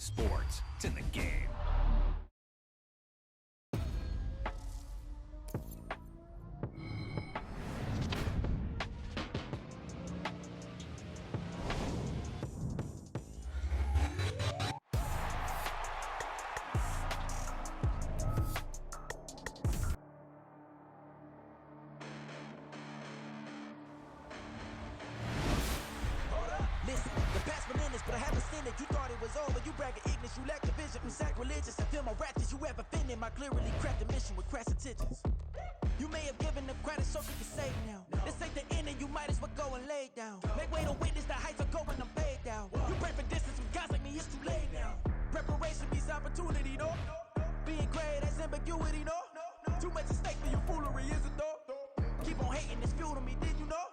Sports. It's in the game. Listen, the past been in this, but I haven't seen it. You thought it was over, you bragging ignorance, you lack the vision. I'm sacrilegious, I feel my ratchets, you ever offended my clearly crafted mission with crass intentions. You may have given the credit so you can save now. This ain't the end and you might as well go and lay down. Make way to witness the heights of going, I'm paid down. You pray for distance with guys like me, it's too late now. Preparation beats opportunity, no? Being great, that's ambiguity, no? Too much at stake for your foolery, is it though? Keep on hating, it's fuel to me, did you know?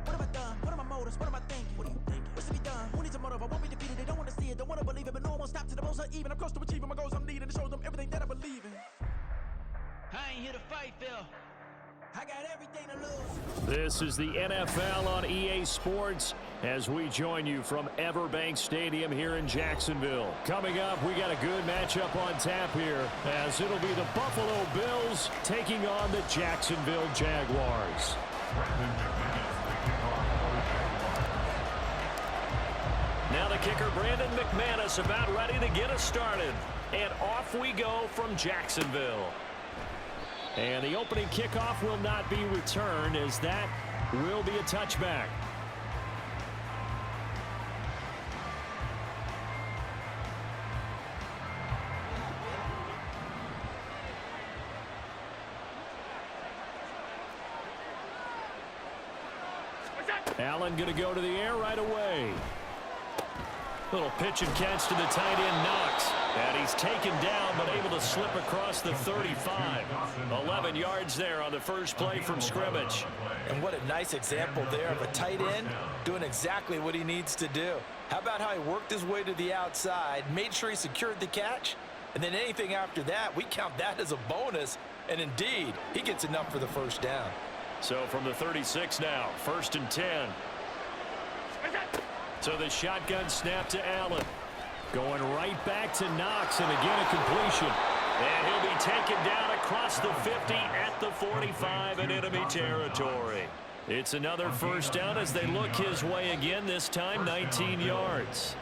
What have I done? What are my motives? What am I thinking? What are you thinking? What's to be done? Who needs a motive? I won't be defeated. They don't want to see it, don't want to believe it, but no one won't stop to the most uneven. I'm close to achieving my goals. I'm needing to show them everything that I believe in. I ain't here to fight, Phil. I got everything to lose. This is the NFL on EA Sports as we join you from Everbank Stadium here in Jacksonville. Coming up, we got a good matchup on tap here as it'll be the Buffalo Bills taking on the Jacksonville Jaguars. Now the kicker, Brandon McManus, about ready to get us started. And off we go from Jacksonville. And the opening kickoff will not be returned as that will be a touchback. Allen going to go to the air right away. Little pitch and catch to the tight end, Knox. And he's taken down, but able to slip across the 35. 11 yards there on the first play from scrimmage. And what a nice example there of a tight end doing exactly what he needs to do. How about how he worked his way to the outside, made sure he secured the catch, and then anything after that, we count that as a bonus. And indeed, he gets enough for the first down. So from the 36 now, 1st and 10. So the shotgun snap to Allen. Going right back to Knox, and again a completion. And he'll be taken down across the 50 at the 45 in enemy territory. It's another first down as they look his way again, this time 19 yards.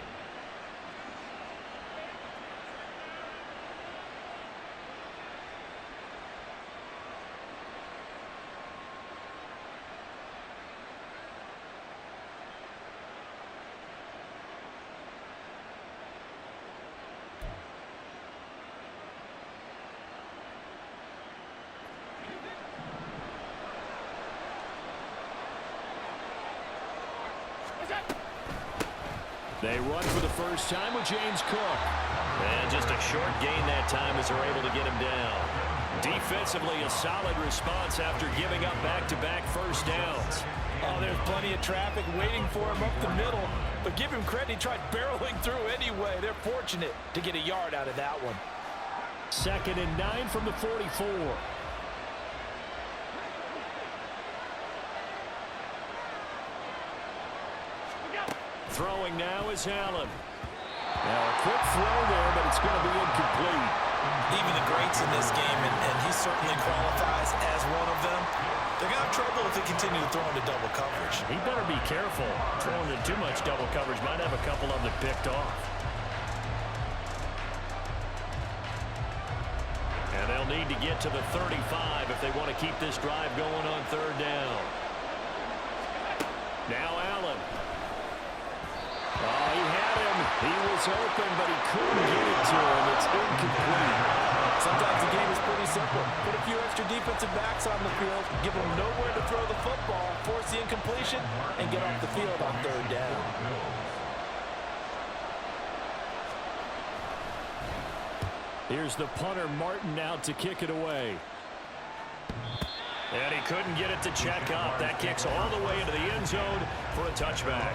They run for the first time with James Cook. And just a short gain that time as they're able to get him down. Defensively, a solid response after giving up back-to-back first downs. Oh, there's plenty of traffic waiting for him up the middle. But give him credit, he tried barreling through anyway. They're fortunate to get a yard out of that one. 2nd and 9 from the 44. Throwing now is Allen. Now a quick throw there, but it's going to be incomplete. Even the greats in this game, and he certainly qualifies as one of them, they're going to have trouble if they continue to throw into double coverage. He better be careful. Throwing into too much double coverage might have a couple of them picked off. And they'll need to get to the 35 if they want to keep this drive going on 3rd down. Now Allen. Oh, he had him. He was open, but he couldn't get it to him. It's incomplete. Sometimes the game is pretty simple. Put a few extra defensive backs on the field, give them nowhere to throw the football, force the incompletion, and get off the field on 3rd down. Here's the punter, Martin, out to kick it away. And he couldn't get it to check up. That kicks all the way into the end zone for a touchback.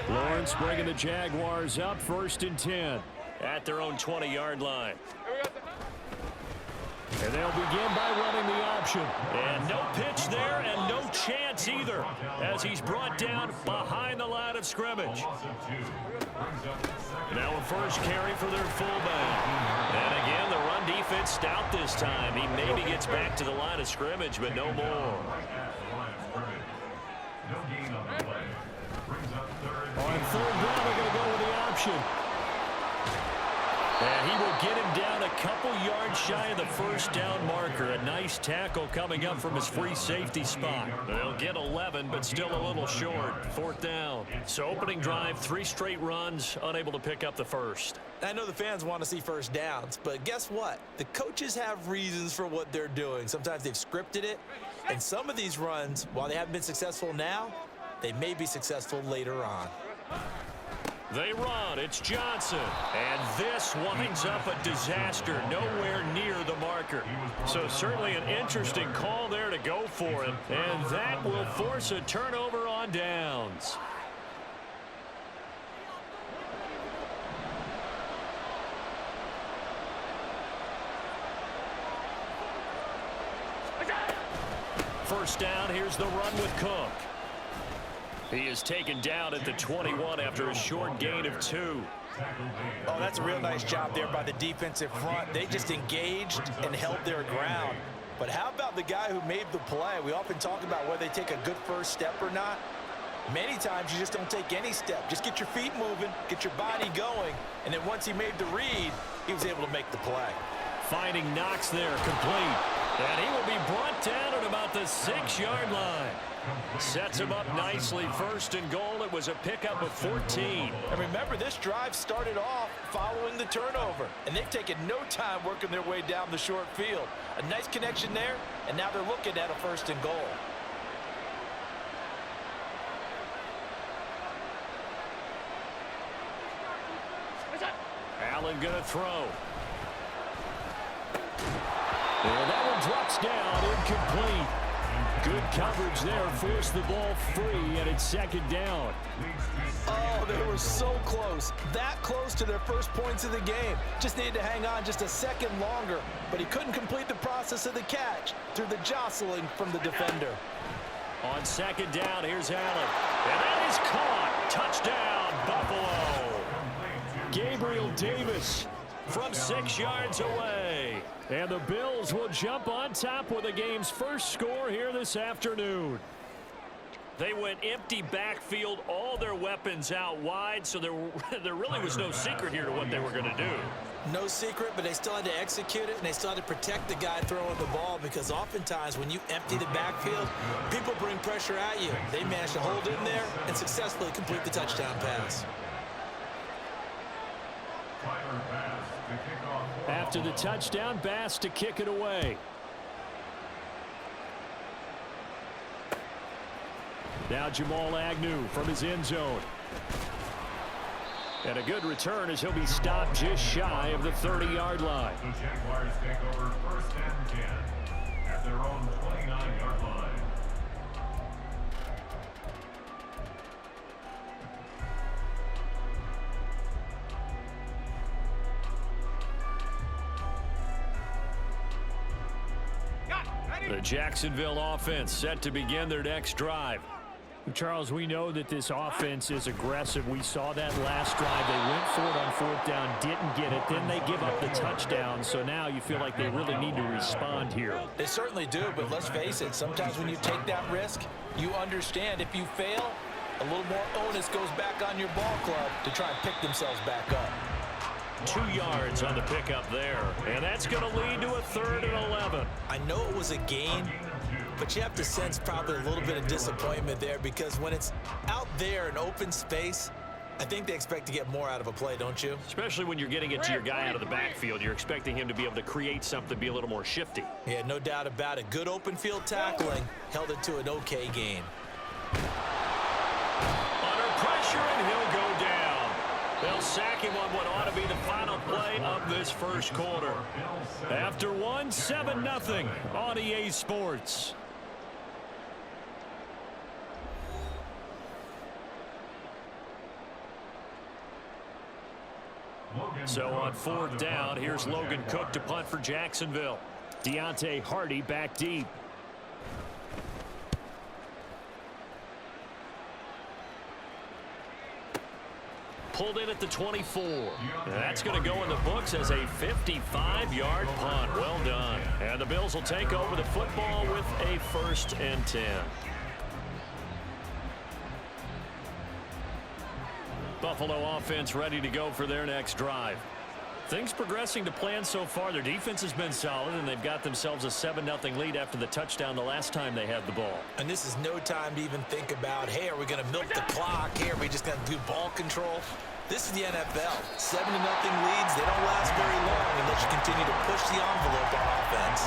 Lawrence bringing the Jaguars up 1st and 10 at their own 20-yard line. And they'll begin by running the option. And no pitch there and no chance either as he's brought down behind the line of scrimmage. Now a first carry for their fullback. And again, the run defense stout this time. He maybe gets back to the line of scrimmage, but no more. On third down, they're going to go with the option. And he will get him down a couple yards shy of the first down marker. A nice tackle coming up from his free safety spot. They'll get 11, but still a little short. Fourth down. So opening drive, 3 straight runs, unable to pick up the first. I know the fans want to see first downs, but guess what? The coaches have reasons for what they're doing. Sometimes they've scripted it, and some of these runs, while they haven't been successful now, they may be successful later on. They run. It's Johnson. And this winds up a disaster. Nowhere near the marker. So certainly an interesting call there to go for him. And that will force a turnover on downs. First down. Here's the run with Cook. He is taken down at the 21 after a short gain of 2. Oh, that's a real nice job there by the defensive front. They just engaged and held their ground. But how about the guy who made the play? We often talk about whether they take a good first step or not. Many times you just don't take any step. Just get your feet moving, get your body going, and then once he made the read, he was able to make the play. Finding Knox there, complete. And he will be brought down at about the 6-yard line. Sets him up nicely. First and goal. It was a pickup of 14. And remember, this drive started off following the turnover. And they've taken no time working their way down the short field. A nice connection there, and now they're looking at a first and goal. Allen going to throw. And that one drops down, incomplete. Good coverage there, forced the ball free, and it's second down. Oh, they were so close. That close to their first points of the game. Just needed to hang on just a second longer, but he couldn't complete the process of the catch through the jostling from the defender. On second down, here's Allen. And that is caught. Touchdown, Buffalo. Gabriel Davis from 6 yards away. And the Bills will jump on top with the game's first score here this afternoon. They went empty backfield, all their weapons out wide, so there really was no secret here to what they were going to do. No secret, but they still had to execute it, and they still had to protect the guy throwing the ball, because oftentimes when you empty the backfield, people bring pressure at you. They managed to hold in there and successfully complete the touchdown pass. After the touchdown, Bass to kick it away. Now Jamal Agnew from his end zone. And a good return as he'll be stopped just shy of the 30-yard line. The Jaguars take over first and 10 at their own 29-yard line. The Jacksonville offense set to begin their next drive. Charles, we know that this offense is aggressive. We saw that last drive. They went for it on fourth down, didn't get it. Then they give up the touchdown. So now you feel like they really need to respond here. They certainly do, but let's face it. Sometimes when you take that risk, you understand if you fail, a little more onus goes back on your ball club to try and pick themselves back up. 2 yards on the pickup there. And that's going to lead to a 3rd and 11. I know it was a gain, but you have to sense probably a little bit of disappointment there, because when it's out there in open space, I think they expect to get more out of a play, don't you? Especially when you're getting it to your guy out of the backfield. You're expecting him to be able to create something, be a little more shifty. Yeah, no doubt about it. Good open field tackling held it to an okay gain. Under pressure, and he'll go down. They'll sack him on what ought to be the final play of this first quarter. After one, 7-0 on EA Sports. So on fourth down, here's Logan Cook to punt for Jacksonville. Deontay Hardy back deep. Pulled in at the 24. And that's going to go in the books as a 55-yard punt. Well done. And the Bills will take over the football with a 1st and 10. Buffalo offense ready to go for their next drive. Things progressing to plan so far. Their defense has been solid, and they've got themselves a 7-0 lead after the touchdown the last time they had the ball. And this is no time to even think about, hey, are we going to milk the clock? Hey, are we just going to do ball control? This is the NFL. 7-0 leads, they don't last very long unless you continue to push the envelope on offense.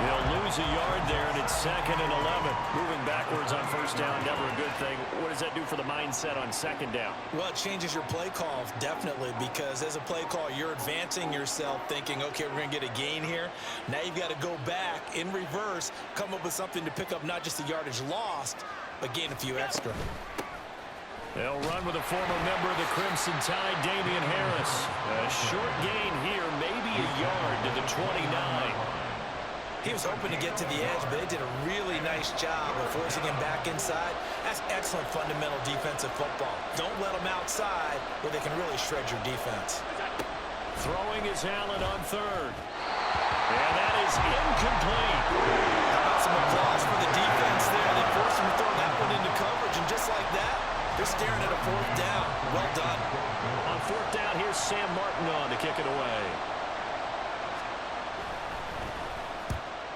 They'll lose a yard there, and it's 2nd and 11. Moving backwards on 1st down, never a good thing. What does that do for the mindset on 2nd down? Well, it changes your play call, definitely, because as a play call, you're advancing yourself thinking, okay, we're going to get a gain here. Now you've got to go back in reverse, come up with something to pick up not just the yardage lost, but gain a few extra. They'll run with a former member of the Crimson Tide, Damian Harris. A short gain here, maybe a yard to the 29. He was hoping to get to the edge, but they did a really nice job of forcing him back inside. That's excellent fundamental defensive football. Don't let them outside where they can really shred your defense. Throwing is Allen on 3rd. And that is incomplete. How about some applause for the defense there? They forced him to throw that one into coverage, and just like that, they're staring at a 4th down. Well done. On 4th down, here's Sam Martin on to kick it away.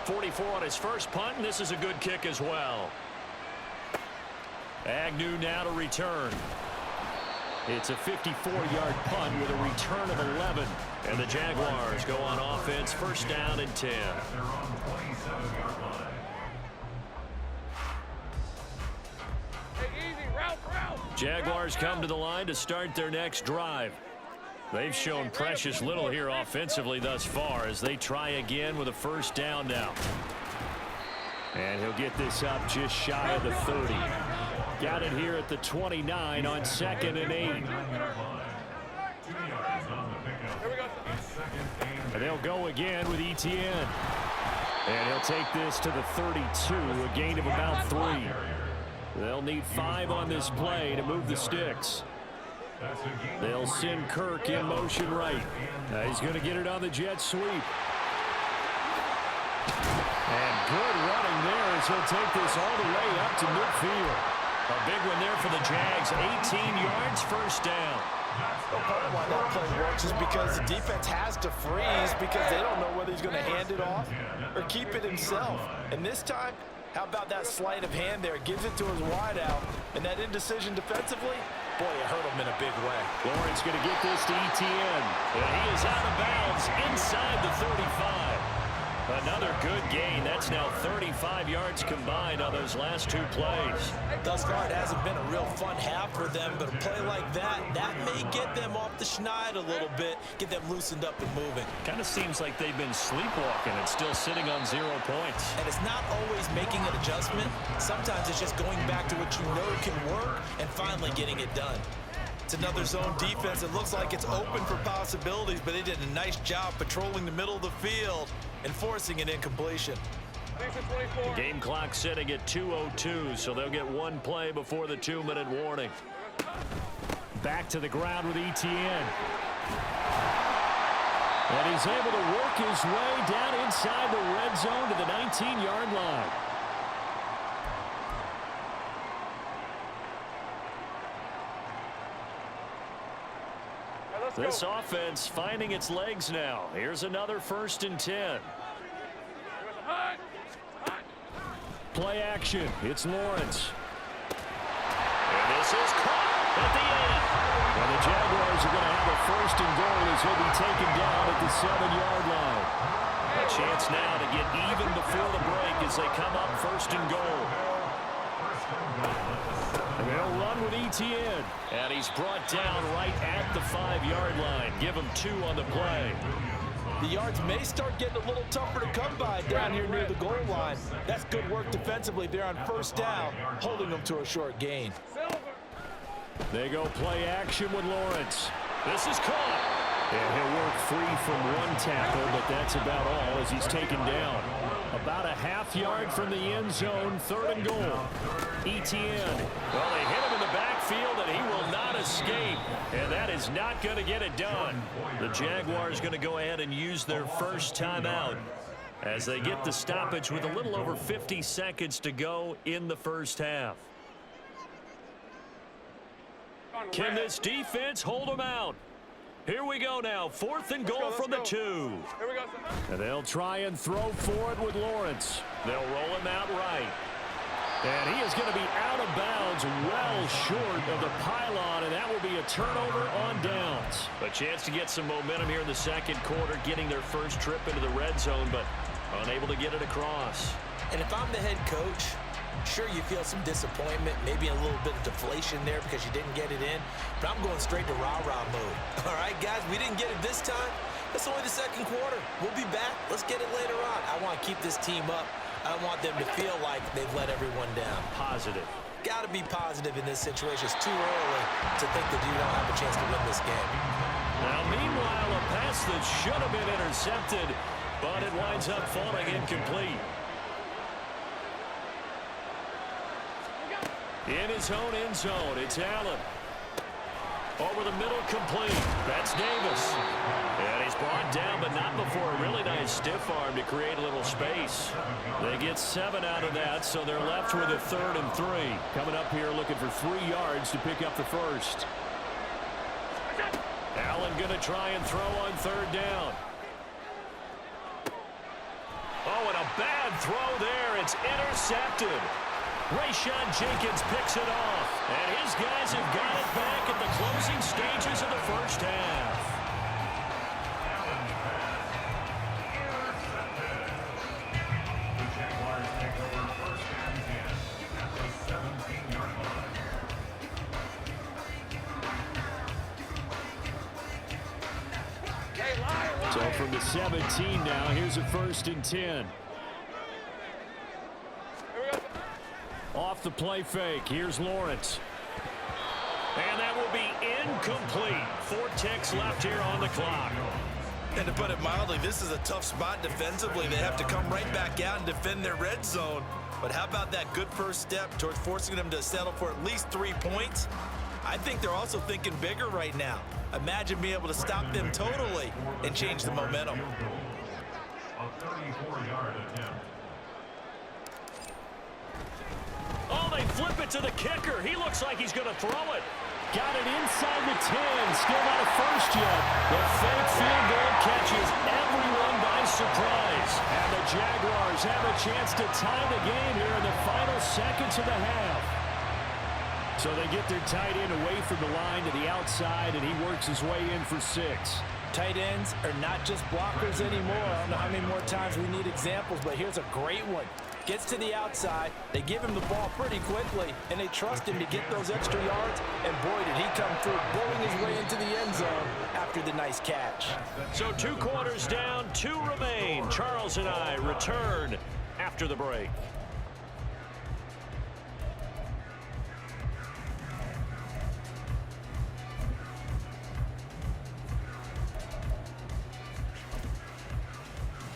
44 on his first punt, and this is a good kick as well. Agnew now to return. It's a 54-yard punt with a return of 11. And the Jaguars go on offense, 1st down and 10. Jaguars come to the line to start their next drive. They've shown precious little here offensively thus far as they try again with a 1st down now. And he'll get this up just shy of the 30. Got it here at the 29 on 2nd and 8. And they'll go again with Etienne. And he'll take this to the 32, a gain of about 3. They'll need 5 on this play to move the sticks. They'll send Kirk in motion right. He's going to get it on the jet sweep. And good running there as he'll take this all the way up to midfield. A big one there for the Jags. 18 yards, 1st down. Well, part of why that play works is because the defense has to freeze because they don't know whether he's going to hand it off or keep it himself. And this time, how about that sleight of hand there? Gives it to his wideout. And that indecision defensively, boy, it hurt him in a big way. Lawrence going to get this to Etienne. And he is out of bounds inside the 35. Another good gain. That's now 35 yards combined on those last 2 plays. Thus far, it hasn't been a real fun half for them, but a play like that may get them off the schneid a little bit, get them loosened up and moving. Kind of seems like they've been sleepwalking and still sitting on 0 points. And it's not always making an adjustment. Sometimes it's just going back to what you know can work and finally getting it done. It's another zone defense. It looks like it's open for possibilities, but they did a nice job patrolling the middle of the field and forcing an incompletion. Game clock sitting at 2:02, so they'll get 1 play before the 2-minute warning. Back to the ground with Etienne. And he's able to work his way down inside the red zone to the 19-yard line. This offense finding its legs now. Here's another 1st and 10. Play action. It's Lawrence. And this is caught at the 8. And the Jaguars are going to have a 1st and goal as he'll be taken down at the 7-yard line. A chance now to get even before the break as they come up 1st and goal. And they'll run with Etienne. And he's brought down right at the 5-yard line. Give him 2 on the play. The yards may start getting a little tougher to come by down here near the goal line. That's good work defensively there on 1st down, holding them to a short gain. They go play action with Lawrence. This is caught. And he'll work free from one tackle, but that's about all as he's taken down. About a half-yard from the end zone, 3rd and goal. Etienne. Well, they hit him in the backfield, and he will not escape. And that is not going to get it done. The Jaguars going to go ahead and use their first timeout as they get the stoppage with a little over 50 seconds to go in the first half. Can this defense hold them out? Here we go now. 4th and goal from the 2. Here we go. And they'll try and throw for it with Lawrence. They'll roll him out right. And he is going to be out of bounds well short of the pylon, and that will be a turnover on downs. A chance to get some momentum here in the second quarter, getting their first trip into the red zone, but unable to get it across. And if I'm the head coach, sure, you feel some disappointment, maybe a little bit of deflation there because you didn't get it in, but I'm going straight to rah-rah mode. All right, guys, we didn't get it this time. That's only the second quarter. We'll be back. Let's get it later on. I want to keep this team up. I don't want them to feel like they've let everyone down. Positive. Got to be positive in this situation. It's too early to think that you don't have a chance to win this game. Now, meanwhile, a pass that should have been intercepted, but it winds up falling incomplete. In his own end zone, it's Allen. Over the middle, complete. That's Davis. And he's brought down, but not before a really nice stiff arm to create a little space. They get 7 out of that, so they're left with a 3rd and 3. Coming up here looking for 3 yards to pick up the first. Allen going to try and throw on 3rd down. Oh, and a bad throw there. It's intercepted. Rayshawn Jenkins picks it off, and his guys have got it back at the closing stages of the first half. The Jaguars take over 1st and 10 at the 17-yard line. So from the 17 now, here's a 1st and 10. Off the play fake, here's Lawrence. And that will be incomplete. 4 ticks left here on the clock. And to put it mildly, this is a tough spot defensively. They have to come right back out and defend their red zone. But how about that good first step towards forcing them to settle for at least 3 points? I think they're also thinking bigger right now. Imagine being able to stop them totally and change the momentum. A 34-yard attempt. Oh, they flip it to the kicker. He looks like he's going to throw it. Got it inside the 10. Still not a first yet. The fake field goal catches everyone by surprise. And the Jaguars have a chance to tie the game here in the final seconds of the half. So they get their tight end away from the line to the outside, and he works his way in for 6. Tight ends are not just blockers anymore. I don't know how many more times we need examples, but here's a great one. Gets to the outside, they give him the ball pretty quickly, and they trust him to get those extra yards, and boy, did he come through, bowling his way into the end zone after the nice catch. So 2 quarters down, 2 remain. Charles and I return after the break.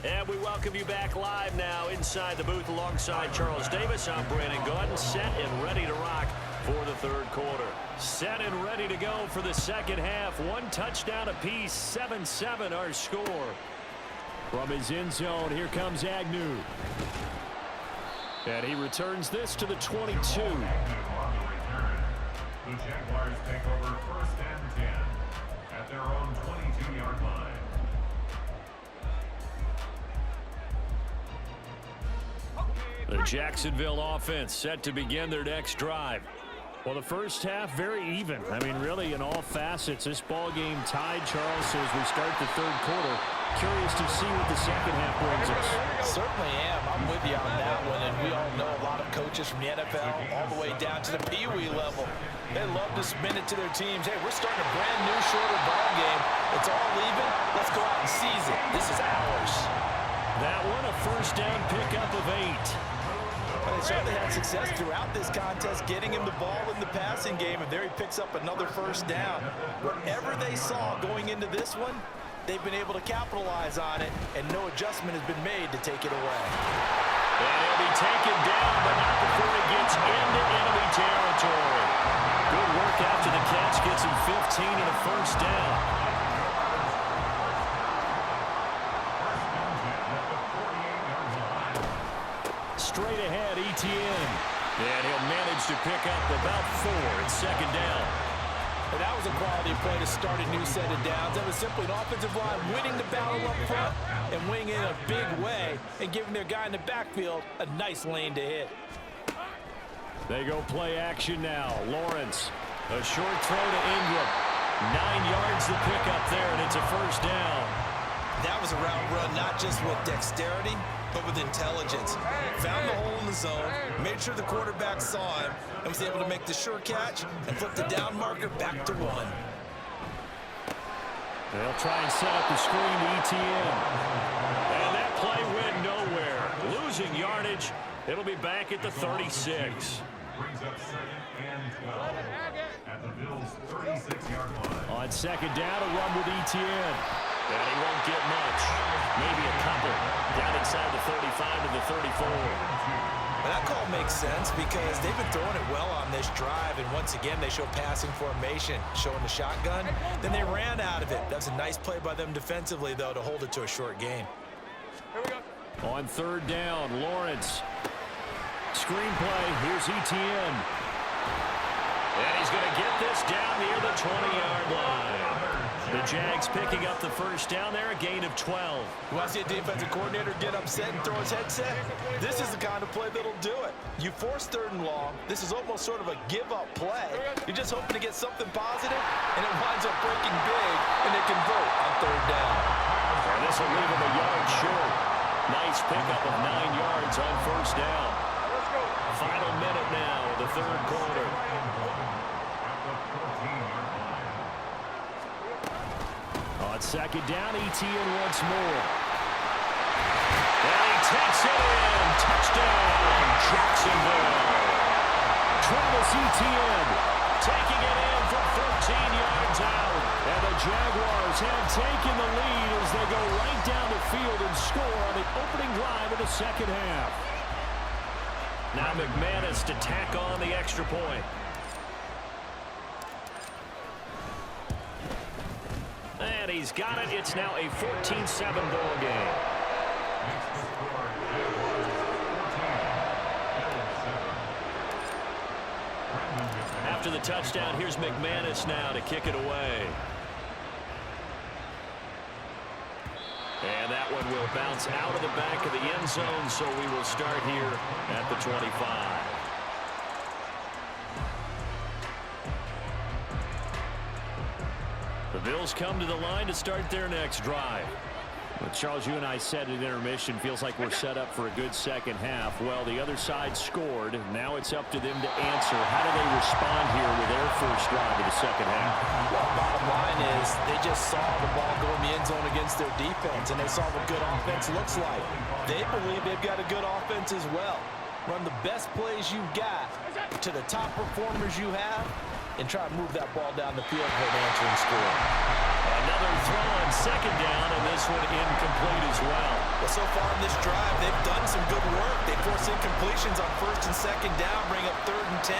And we welcome you back live now inside the booth alongside Charles Davis. I'm Brandon Gaudin, set and ready to rock for the 3rd quarter. Set and ready to go for the second half. 1 touchdown apiece, 7-7 our score. From his end zone, here comes Agnew. And he returns this to the 22. On the return, the Jaguars take over 1st and 10 at their own 22-yard line. The Jacksonville offense set to begin their next drive. Well, the first half very even. I mean, really, in all facets, this ball game tied, Charles. So as we start the 3rd quarter, curious to see what the second half brings us. Certainly am. I'm with you on that one, and we all know a lot of coaches from the NFL all the way down to the Pee Wee level. They love to spin it to their teams. Hey, we're starting a brand new, shorter ball game. It's all even. Let's go out and seize it. This is ours. That one, a first down pickup of 8. Well, they certainly had success throughout this contest, getting him the ball in the passing game, and there he picks up another first down. Whatever they saw going into this one, they've been able to capitalize on it, and no adjustment has been made to take it away. And he'll be taken down, but not before he gets into enemy territory. Good work after the catch. Gets him 15 and a first down. Straight ahead, Etienne. And he'll manage to pick up about 4 at second down. And that was a quality play to start a new set of downs. That was simply an offensive line winning the battle up front and winning in a big way and giving their guy in the backfield a nice lane to hit. They go play action now. Lawrence, a short throw to Ingram. 9 yards to pick up there, and it's a first down. That was a route run not just with dexterity, but with intelligence. Found the hole in the zone, made sure the quarterback saw him, and was able to make the sure catch and flip the down marker back to 1. They'll try and set up the screen to Etienne. And that play went nowhere. Losing yardage. It'll be back at the 36. Brings up 2nd and 12 at the Bills' 36-yard line. On second down, a run with Etienne. And he won't get much. Maybe a couple. Down inside the 35 to the 34. And that call makes sense because they've been throwing it well on this drive, and once again they show passing formation, showing the shotgun. Then they ran out of it. That's a nice play by them defensively, though, to hold it to a short gain. Here we go. On third down, Lawrence. Screen play. Here's Etienne. And he's going to get this down near the 20-yard line. The Jags picking up the first down there, a gain of 12. You want to see a defensive coordinator get upset and throw his headset? This is the kind of play that'll do it. You force 3rd and long. This is almost sort of a give-up play. You're just hoping to get something positive, and it winds up breaking big, and they convert on 3rd down. And this will leave him a yard short. Nice pickup of 9 yards on first down. Let's go. Final minute now of the 3rd quarter. On second down, Etienne once more. And he takes it in. Touchdown, Jacksonville. Travis Etienne taking it in from 14 yards out. And the Jaguars have taken the lead as they go right down the field and score on the opening drive of the second half. Now McManus to tack on the extra point. And he's got it. It's now a 14-7 ball game. After the touchdown, here's McManus now to kick it away. And that one will bounce out of the back of the end zone, so we will start here at the 25. The Bills come to the line to start their next drive. Well, Charles, you and I said at intermission, feels like we're set up for a good second half. Well, the other side scored. Now it's up to them to answer. How do they respond here with their first drive of the second half? Well, bottom line is they just saw the ball go in the end zone against their defense, and they saw what good offense looks like. They believe they've got a good offense as well. Run the best plays you've got to the top performers you have, and try to move that ball down the field for an answering score. Another throw on second down, and this one incomplete as well. Well, so far in this drive, they've done some good work. They force incompletions on first and second down, bring up 3rd and 10.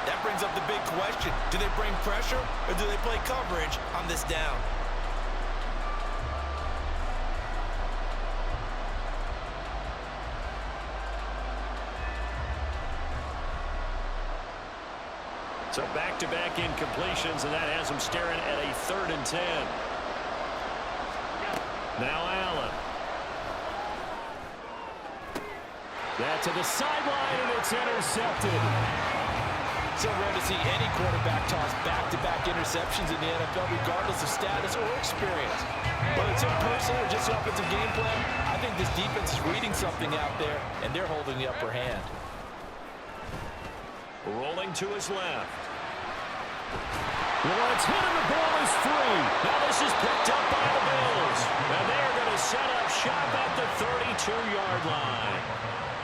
That brings up the big question. Do they bring pressure, or do they play coverage on this down? So back-to-back incompletions, and that has them staring at a 3rd and 10. Now Allen. That to the sideline, and it's intercepted. So rare to see any quarterback toss back-to-back interceptions in the NFL, regardless of status or experience. Whether it's in person or just the offensive game plan, I think this defense is reading something out there, and they're holding the upper hand. Rolling to his left. Lawrence hit and the ball is free. Now this is picked up by the Bills. And they're going to set up shop at the 32-yard line.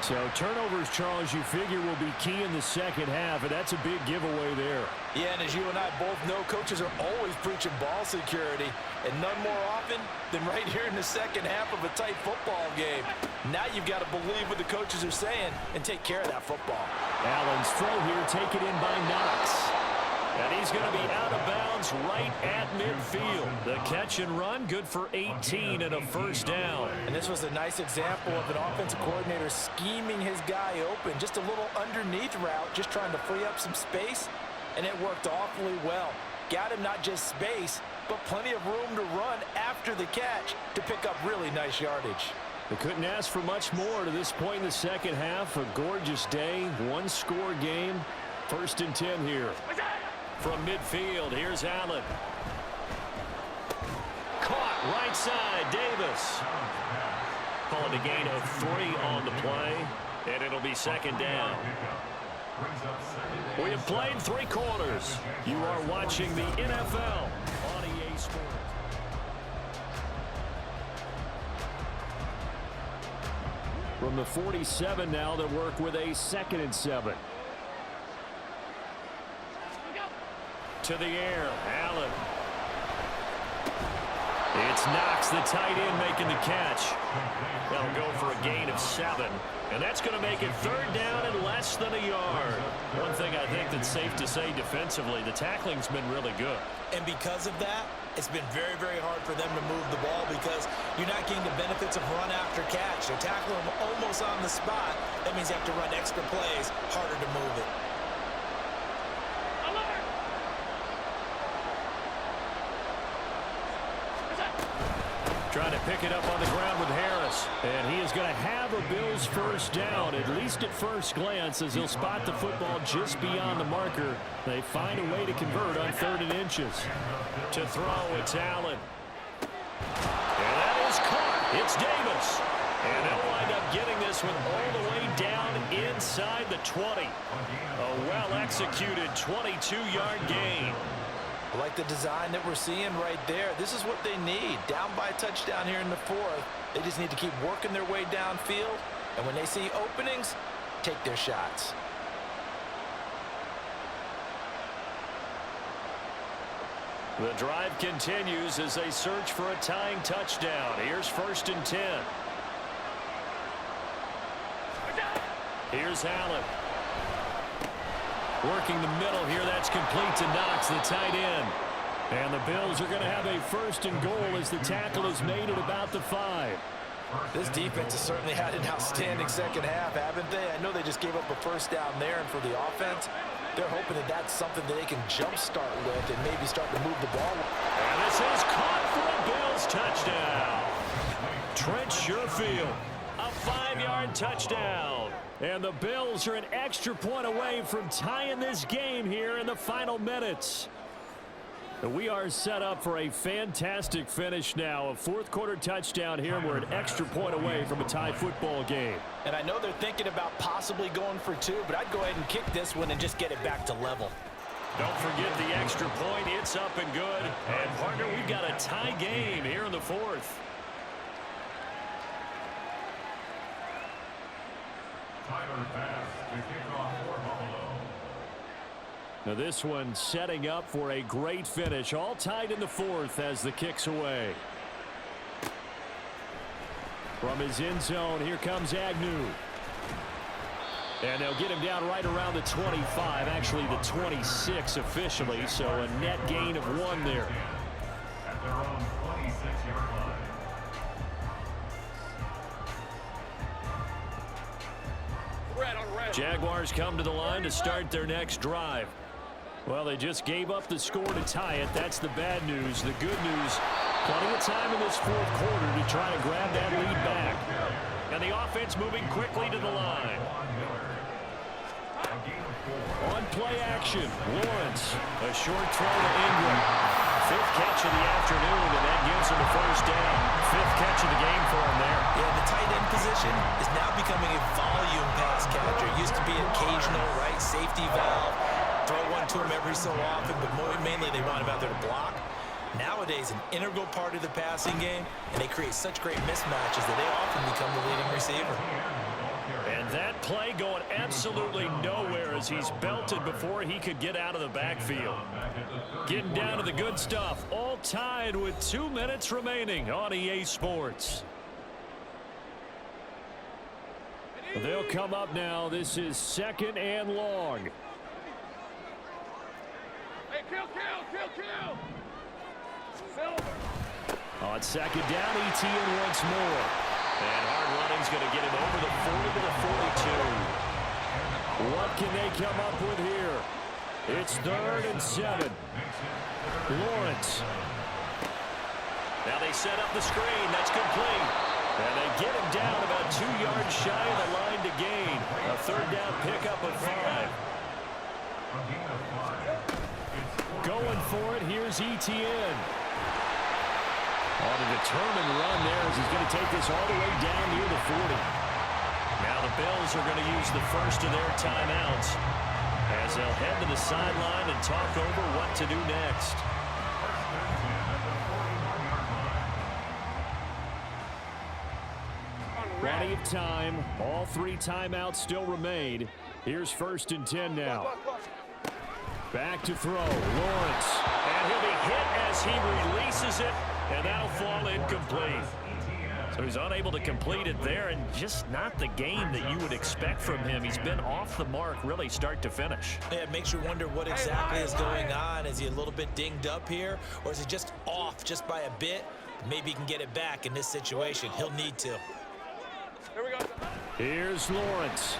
So turnovers, Charles, you figure will be key in the second half, and that's a big giveaway there. Yeah, and as you and I both know, coaches are always preaching ball security, and none more often than right here in the second half of a tight football game. Now you've got to believe what the coaches are saying and take care of that football. Allen's throw here taken in by Knox. And he's going to be out of bounds right at midfield. The catch and run, good for 18 and a first down. And this was a nice example of an offensive coordinator scheming his guy open. Just a little underneath route, just trying to free up some space, and it worked awfully well. Got him not just space, but plenty of room to run after the catch to pick up really nice yardage. They couldn't ask for much more to this point in the second half. A gorgeous day, one-score game. 1st and 10 here. From midfield, here's Allen. Caught right side, Davis. Calling a gain of 3 on the play, and it'll be second down. We have played 3 quarters. You are watching the NFL on EA Sports. From the 47 now, they work with a 2nd and 7. To the air, Allen. It's Knox, the tight end, making the catch. They'll go for a gain of 7. And that's going to make it 3rd down and less than a yard. One thing I think that's safe to say defensively, the tackling's been really good. And because of that, it's been very, very hard for them to move the ball because you're not getting the benefits of run after catch. They're tackling them almost on the spot. That means you have to run extra plays, harder to move it. Trying to pick it up on the ground with Harris. And he is going to have a Bills first down, at least at first glance, as he'll spot the football just beyond the marker. They find a way to convert on 3rd and inches. To throw, it's Allen. And that is caught. It's Davis. And they'll wind up getting this one all the way down inside the 20. A well-executed 22-yard gain. I like the design that we're seeing right there. This is what they need. Down by a touchdown here in the 4th. They just need to keep working their way downfield. And when they see openings, take their shots. The drive continues as they search for a tying touchdown. Here's 1st and 10. Here's Allen. Working the middle here, that's complete to Knox, the tight end. And the Bills are going to have a 1st and goal as the tackle is made at about the 5. This defense has certainly had an outstanding second half, haven't they? I know they just gave up a first down there, and for the offense, they're hoping that that's something that they can jumpstart with and maybe start to move the ball. And this is caught for a Bills touchdown. Trent Sherfield, a 5-yard touchdown. And the Bills are an extra point away from tying this game here in the final minutes. We are set up for a fantastic finish now. A 4th quarter touchdown here. We're an extra point away from a tie football game. And I know they're thinking about possibly going for 2, but I'd go ahead and kick this one and just get it back to level. Don't forget the extra point. It's up and good. And, partner, we've got a tie game here in the 4th. Tyler Bass to kick off for Buffalo. Now this one setting up for a great finish. All tied in the 4th as the kick's away. From his end zone, here comes Agnew. And they'll get him down right around the 25, actually the 26 officially, so a net gain of 1 there. At their own 26-yard line. Jaguars come to the line to start their next drive. Well, they just gave up the score to tie it. That's the bad news. The good news, plenty of time in this 4th quarter to try to grab that lead back. And the offense moving quickly to the line. On play action, Lawrence, a short throw to Ingram. 5th catch of the afternoon, and that gives him a first down. 5th catch of the game for him there. Yeah, the tight end position is now becoming a volume pass catcher. It used to be occasional, right, safety valve. Throw one to him every so often, but mainly they want him out there to block. Nowadays, an integral part of the passing game, and they create such great mismatches that they often become the leading receiver. And that play going absolutely nowhere as he's belted before he could get out of the backfield. Getting down to the good stuff. All tied with 2 minutes remaining on EA Sports. They'll come up now. This is 2nd and long. Hey, kill! Silver! On 2nd down, Etienne once more. And hard running's going to get him over the 40 to the 42. What can they come up with here? It's 3rd and 7. Lawrence. Now they set up the screen. That's complete. And they get him down about 2 yards shy of the line to gain. A 3rd down pickup of 5. Going for it, here's Etienne. On a determined run there as he's going to take this all the way down near the 40. Now the Bills are going to use the first of their timeouts as they'll head to the sideline and talk over what to do next. Plenty of time. All 3 timeouts still remain. Here's 1st and 10 now. Back to throw. Lawrence. And he'll be hit as he releases it. And that'll fall incomplete. So he's unable to complete it there, and just not the game that you would expect from him. He's been off the mark really start to finish. Yeah, it makes you wonder what exactly is going on. Is he a little bit dinged up here, or is he just off just by a bit? Maybe he can get it back in this situation. He'll need to. Here we go. Here's Lawrence.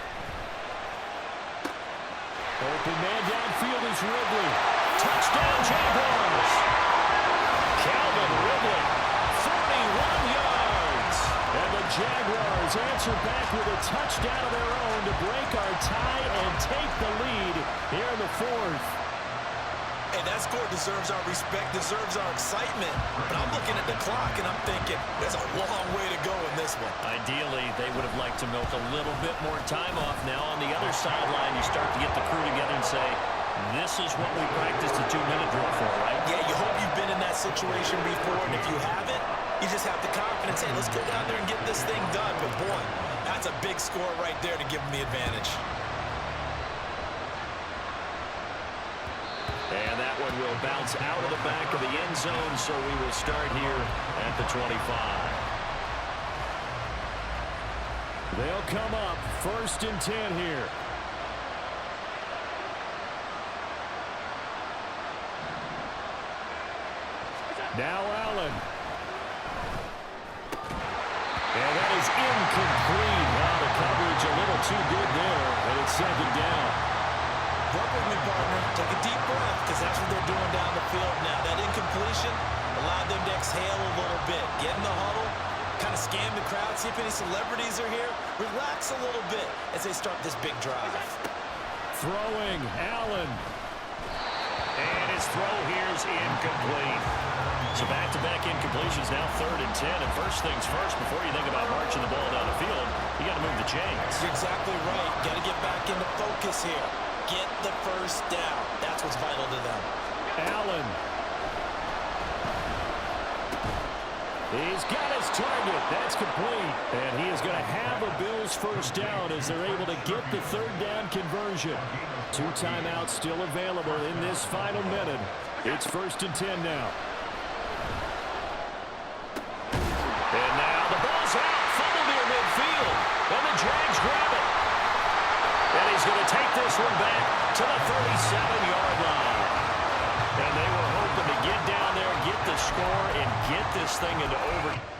Open man downfield is Ridley. Touchdown, Jaguars. Calvin Ridley, 41 yards. And the Jaguars answer back with a touchdown of their own to break our tie and take the lead here in the 4th. Hey, that score deserves our respect, deserves our excitement. But I'm looking at the clock, and I'm thinking, there's a long way to go in this one. Ideally, they would have liked to milk a little bit more time off. Now on the other sideline, you start to get the crew together and say, this is what we practiced the 2-minute drill for, right? Yeah, you hope you've been in that situation before, and if you haven't, you just have the confidence, hey, let's go down there and get this thing done. But boy, that's a big score right there to give them the advantage. And that one will bounce out of the back of the end zone, so we will start here at the 25. They'll come up 1st and 10 here. Now Allen. And that is incomplete. Wow, the coverage a little too good there, and it's 2nd down. Work with me, partner. Take a deep breath, because that's what they're doing down the field now. That incompletion allowed them to exhale a little bit. Get in the huddle, kind of scan the crowd, see if any celebrities are here. Relax a little bit as they start this big drive. Throwing, Allen. And his throw here is incomplete. So back-to-back incompletions, now 3rd and 10. And first things first, before you think about marching the ball down the field, you got to move the chains. You're exactly right. Got to get back into focus here. Get the first down. That's what's vital to them. Allen. He's got his target. That's complete. And he is going to have a Bills first down as they're able to get the 3rd down conversion. 2 timeouts still available in this final minute. It's 1st and 10 now. And now the ball's out. Fumble near midfield. And the Jags grab it. And he's going to take this one back to the 37-yard line. And they were hoping to get down there, get the score, and get this thing into overtime.